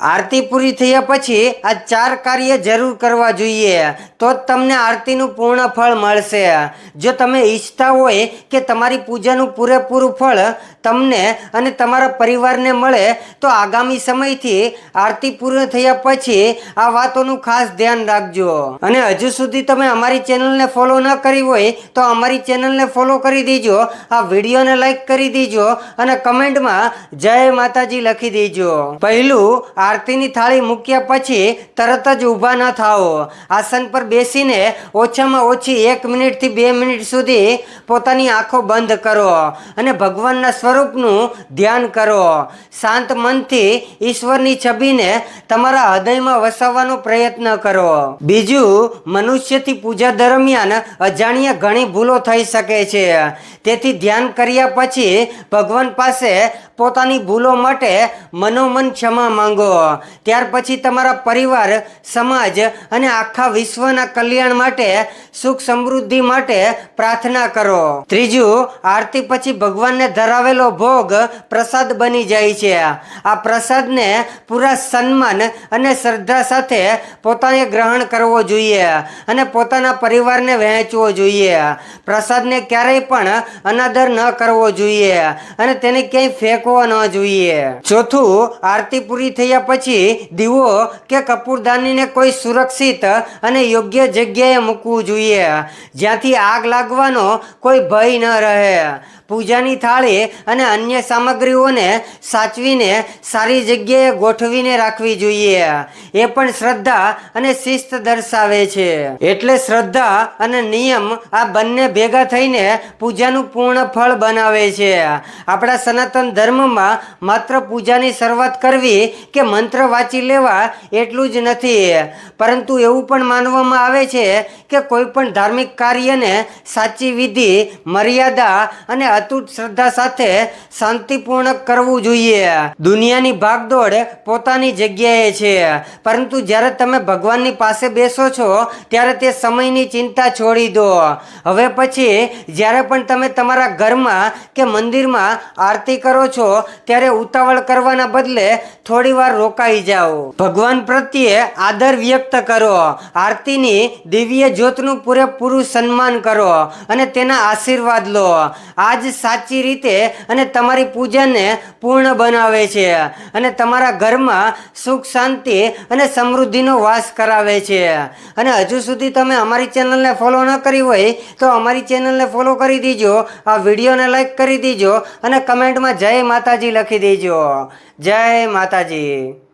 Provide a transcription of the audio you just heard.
आरती पूरी थया पछी आ 4 कार्य जरूर करवा जोईए तो ज तमने आरतीनुं पूर्ण फळ मळशे। जो तमे ईच्छता होय के तमारी पूजानुं पूरेपूरुं फळ तमने अने तमारा परिवारने मळे तो आगामी समयथी आरती पूर्ण थया पछी आ वातोनुं खास ध्यान राखजो। अने हजू सुधी तमे अमारी चेनलने फॉलो न करी होय तो अमारी चेनलने फॉलो करी दीजो, आ विडियोने लाइक करी दीजो अने कमेंटमां जय माताजी लखी दीजो। पहेलुं, आरतीनी थाળી મૂક્યા પછી તરત જ ઊભા ન થાઓ। આસન પર બેસીને ઓછામાં ઓછી 1 મિનિટથી 2 મિનિટ સુધી પોતાની આંખો બંધ કરો અને ભગવાનના સ્વરૂપનું ધ્યાન કરો। શાંત મનથી ઈશ્વરની છબીને તમારા હૃદયમાં વસાવવાનો પ્રયત્ન કરો। બીજું, મનુષ્યથી પૂજા દરમિયાન અજાણ્યા ઘણી ભૂલો થઈ શકે છે, તેથી ધ્યાન કર્યા પછી ભગવાન પાસે પોતાની ભૂલો માટે મનોમન ક્ષમા માંગો। ત્યાર પછી તમારા પરિવાર, સમાજ અને આખા વિશ્વના કલ્યાણ માટે, સુખ સમૃદ્ધિ માટે પ્રાર્થના કરો। ત્રીજું, આરતી પછી ભગવાનને ધરાવેલો ભોગ પ્રસાદ બની જાય છે। આ પ્રસાદને પૂરા સન્માન અને શ્રદ્ધા સાથે પોતાએ ગ્રહણ કરવો જોઈએ અને પોતાના પરિવારને વહેંચવો જોઈએ। પ્રસાદને ક્યારેય પણ અનાદર ન કરવો જોઈએ અને તેને ક્યાંય ફેંકવો ન જોઈએ। ચોથું, આરતી પૂરી થયા પછી દીવો કે કપૂરદાનીને કોઈ સુરક્ષિત અને યોગ્ય જગ્યાએ મૂકવું જોઈએ જ્યાંથી આગ લાગવાનો કોઈ ભય ન રહે। પૂજાની થાળી અને અન્ય સામગ્રીઓને સાચવીને સારી જગ્યાએ ગોઠવીને રાખવી જોઈએ। એ પણ શ્રદ્ધા અને શિસ્ત દર્શાવે છે। એટલે શ્રદ્ધા અને નિયમ આ બંને ભેગા થઈને પૂજાનું પૂર્ણ ફળ બનાવે છે। આપણા સનાતન ધર્મમાં માત્ર પૂજાની શરૂઆત કરવી કે મંત્ર વાંચી લેવા એટલું જ નથી, પરંતુ એવું પણ માનવામાં આવે છે કે કોઈ પણ ધાર્મિક કાર્યને સાચી વિધિ, મર્યાદા અને અતૂટ શ્રદ્ધા સાથે શાંતિપૂર્ણક કરવું જોઈએ। દુનિયાની ભાગદોડ પોતાની જગ્યાએ છે, પરંતુ જ્યારે તમે ભગવાનની પાસે બેસો છો ત્યારે તે સમયની ચિંતા છોડી દો। હવે પછી જ્યારે પણ તમે તમારા ઘરમાં કે મંદિરમાં આરતી કરો છો ત્યારે ઉતાવળ કરવાના બદલે થોડીવાર રોકાઈ જાઓ। ભગવાન પ્રત્યે આદર વ્યક્ત કરો, આરતીની દિવ્ય જ્યોતનું પૂરેપૂરું સન્માન કરો અને તેના આશીર્વાદ લો। આ જ સાચી રીતે અને તમારી પૂજાને પૂર્ણ બનાવે છે અને તમારા ઘરમાં સુખ, શાંતિ અને સમૃદ્ધિનો વાસ કરાવે છે। અને હજુ સુધી તમે અમારી ચેનલને ફોલો ન કરી હોય તો અમારી ચેનલને ફોલો કરી દીજો, આ વિડીયોને લાઈક કરી દીજો અને કમેન્ટમાં જય માતાજી લખી દેજો। જય માતાજી।